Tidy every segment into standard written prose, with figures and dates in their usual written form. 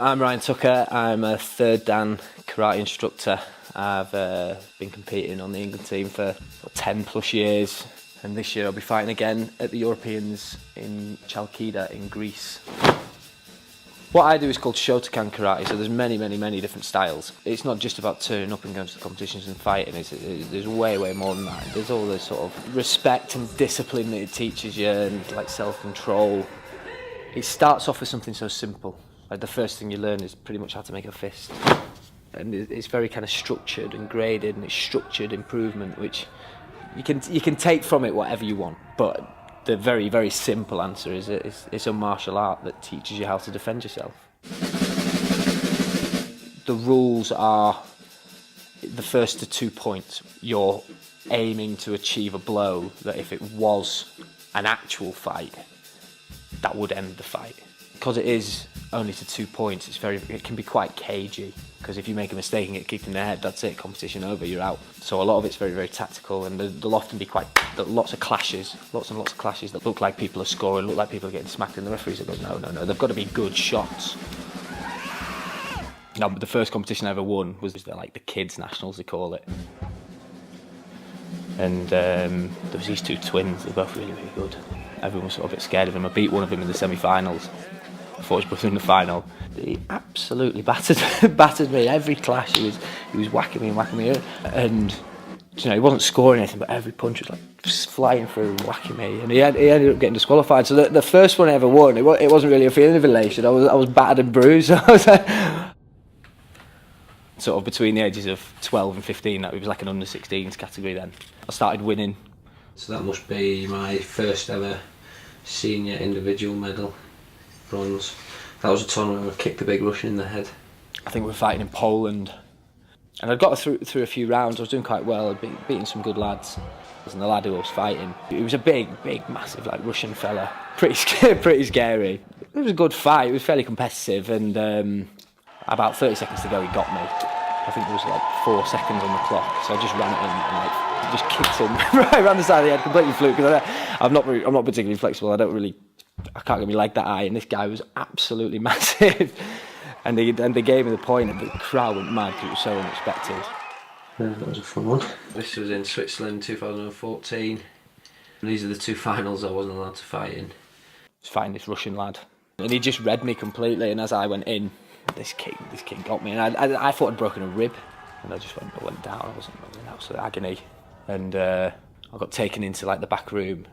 I'm Ryan Tucker. I'm a third Dan karate instructor. I've been competing on the England team for 10 plus years, and this year I'll be fighting again at the Europeans in Chalkida in Greece. What I do is called Shotokan karate, so there's many different styles. It's not just about turning up and going to the competitions and fighting, there's way more than that. There's all this sort of respect and discipline that it teaches you, and like self-control. It starts off with something so simple. Like the first thing you learn is pretty much how to make a fist. And it's very kind of structured and graded, and it's structured improvement, which you can take from it whatever you want. But the very simple answer is it's a martial art that teaches you how to defend yourself. The rules are the first to 2 points. You're aiming to achieve a blow that if it was an actual fight, that would end the fight. Because it is only to 2 points, it can be quite cagey. Because if you make a mistake and get kicked in the head, that's it, competition over, you're out. So a lot of it's very tactical, and there'll often be lots and lots of clashes that look like people are scoring, look like people are getting smacked, and the referees will go, no, they've got to be good shots. Now, the first competition I ever won was the kids' nationals, they call it. And there was these two twins, they're both really good. Everyone was sort of a bit scared of him. I beat one of them in the semi-finals. I fought his brother in the final. He absolutely battered me. Every clash he was whacking me, and he wasn't scoring anything, but every punch was like flying through and whacking me, and he ended up getting disqualified. So the first one I ever won, it wasn't really a feeling of elation. I was battered and bruised. So I was like, sort of between the ages of 12 and 15, it was like an under-16s category then. I started winning. So that must be my first ever senior individual medal, bronze. That was a tournament where I kicked the big Russian in the head. I think we were fighting in Poland, and I'd got through a few rounds. I was doing quite well. I'd beaten some good lads. And the lad who I was fighting, he was a big, massive Russian fella. Pretty scary. It was a good fight. It was fairly competitive, and about 30 seconds to go, he got me. I think there was 4 seconds on the clock, so I just ran at him and just kicked him right around the side of the head, completely fluke. Because I'm not particularly flexible. I can't get my leg that high, and this guy was absolutely massive. and they gave me the point, and the crowd went mad because it was so unexpected. Yeah, that was a fun one. This was in Switzerland 2014. And these are the two finals I wasn't allowed to fight in. I was fighting this Russian lad, and he just read me completely, and as I went in, this kick got me, and I thought I'd broken a rib, and I went down. I was in absolute agony, and I got taken into the back room.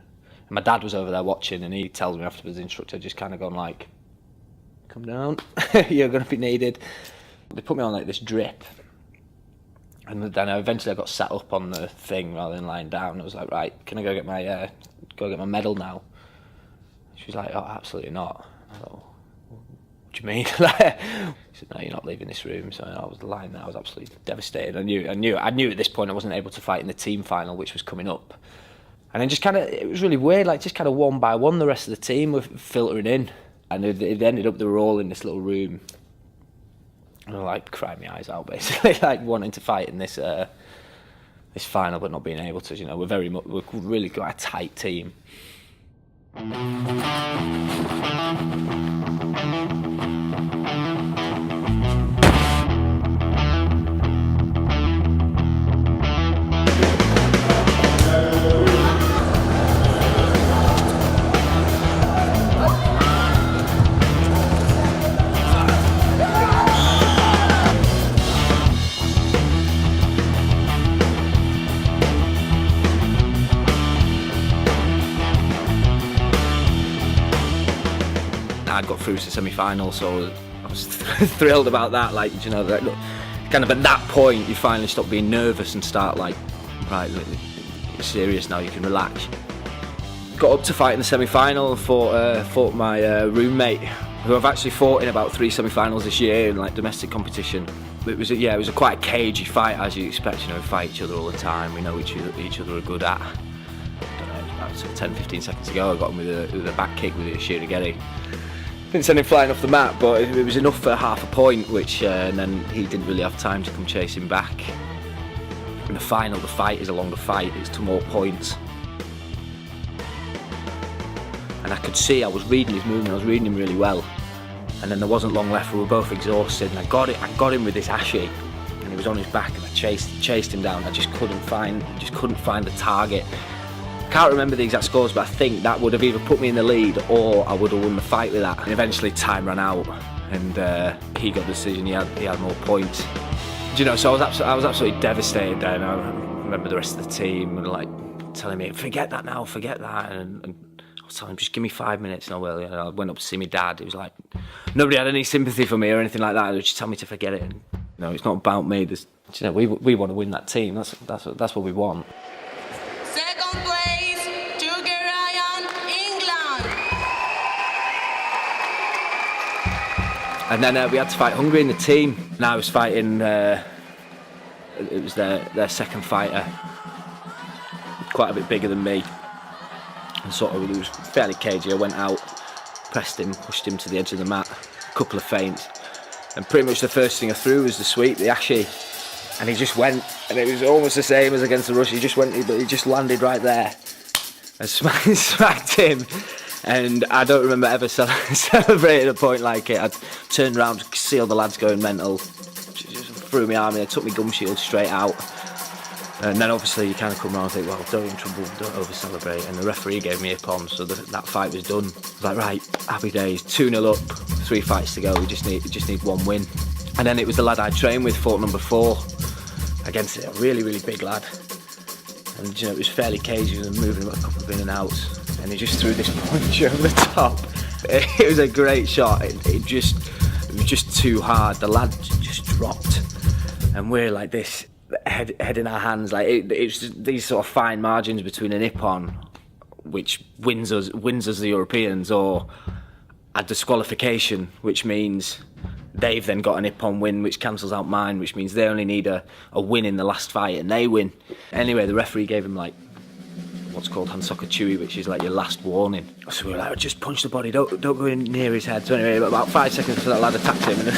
And my dad was over there watching, and he tells me afterwards, the instructor just kind of gone come down, you're going to be needed. They put me on this drip, and then eventually I got sat up on the thing rather than lying down. I was like, right, can I go get my medal now? She was like, oh, absolutely not. I thought, what do you mean? She said, no, you're not leaving this room. So I was lying there, I was absolutely devastated. I knew at this point I wasn't able to fight in the team final, which was coming up. And then it was really weird, just kind of one by one, the rest of the team were filtering in. And it ended up, they were all in this little room. And I crying my eyes out, basically, wanting to fight in this final, but not being able to. We're really quite a tight team. I got through to the semi-final, so I was thrilled about that. Kind of at that point, you finally stop being nervous and start right, you're serious now. You can relax. Got up to fight in the semi-final. Fought my roommate, who I've actually fought in about 3 semi-finals this year in domestic competition. It was a quite a cagey fight, as you expect. We fight each other all the time. We know what each other are good at. I don't know, about 10-15 seconds ago, I got him with a back kick with a shirigeri. Didn't send him flying off the mat, but it was enough for half a point, which and then he didn't really have time to come chasing back. In the final, the fight is a longer fight, it's to more points. And I could see, I was reading his movement, I was reading him really well. And then there wasn't long left. We were both exhausted, and I got him with this ashy, and he was on his back, and I chased him down. I just couldn't find the target. Can't remember the exact scores, but I think that would have either put me in the lead or I would have won the fight with that. And eventually time ran out, and he got the decision. He had more points. Do you know? So I was absolutely devastated. And I remember the rest of the team and like telling me, "Forget that now, forget that." And I was telling him, "Just give me 5 minutes." And I went up to see my dad. It was like nobody had any sympathy for me or anything like that. They would just tell me to forget it. And, it's not about me. We want to win that team. That's what we want. Second place, Ryan, England. And then we had to fight Hungary in the team. And I was fighting. It was their second fighter, quite a bit bigger than me, and sort of he was fairly cagey. I went out, pressed him, pushed him to the edge of the mat, a couple of feints, and pretty much the first thing I threw was the sweep, the ashi, and he just went, and it was almost the same as against the Rush. He just went, he just landed right there, and smacked him. And I don't remember ever celebrating a point like it. I turned around, could see all the lads going mental. Just threw my arm in, I took my gum shield straight out. And then obviously you kind of come around and think, well, don't get in trouble, don't over-celebrate. And the referee gave me a pon, so that fight was done. I was like, right, happy days, 2-0 up, 3 fights to go, we just need one win. And then it was the lad I trained with, fought number 4, against a really, really big lad. And it was fairly cagey, he was moving a couple of in and outs. And he just threw this punch over the top. It was a great shot. It was just too hard. The lad just dropped, and we're like this, head in our hands. Like it's these sort of fine margins between an ippon, which wins us the Europeans, or a disqualification, which means they've then got an ippon win, which cancels out mine, which means they only need a win in the last fight, and they win. Anyway, the referee gave him like what's called Hansoka Chui, which is like your last warning. So we were like, just punch the body, don't go in near his head. So anyway, about 5 seconds before that lad attacked him, and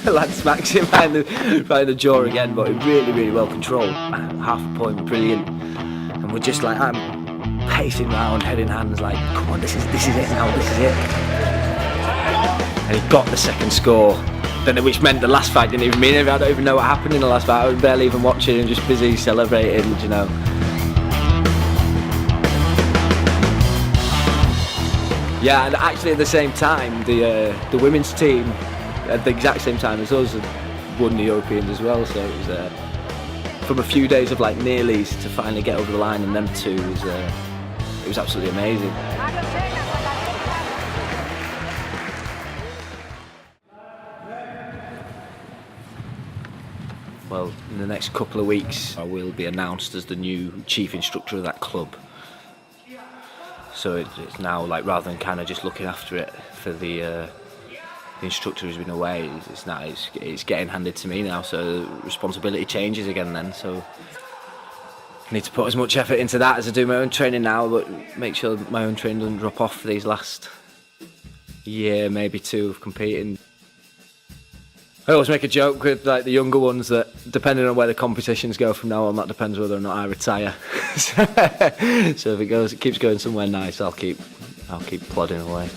the lad smacks him behind the jaw again, but really, really well controlled. Half a point, brilliant. And we're just like, I'm pacing round, head in hands, like, come on, this is it now, this is it. And he got the second score, which meant the last fight didn't even mean anything. I don't even know what happened in the last fight. I was barely even watching and just busy celebrating, Yeah, and actually at the same time, the women's team, at the exact same time as us, had won the Europeans as well. So it was from a few days of like nearlies to finally get over the line, and them two it was absolutely amazing. Well, in the next couple of weeks, I will be announced as the new chief instructor of that club. So it's now, like, rather than kind of just looking after it for the instructor who's been away, it's getting handed to me now. So the responsibility changes again then. So I need to put as much effort into that as I do my own training now, but make sure that my own training doesn't drop off for these last year, maybe 2 of competing. I always make a joke with like the younger ones that depending on where the competitions go from now on, that depends whether or not I retire. So if it keeps going somewhere nice, I'll keep plodding away.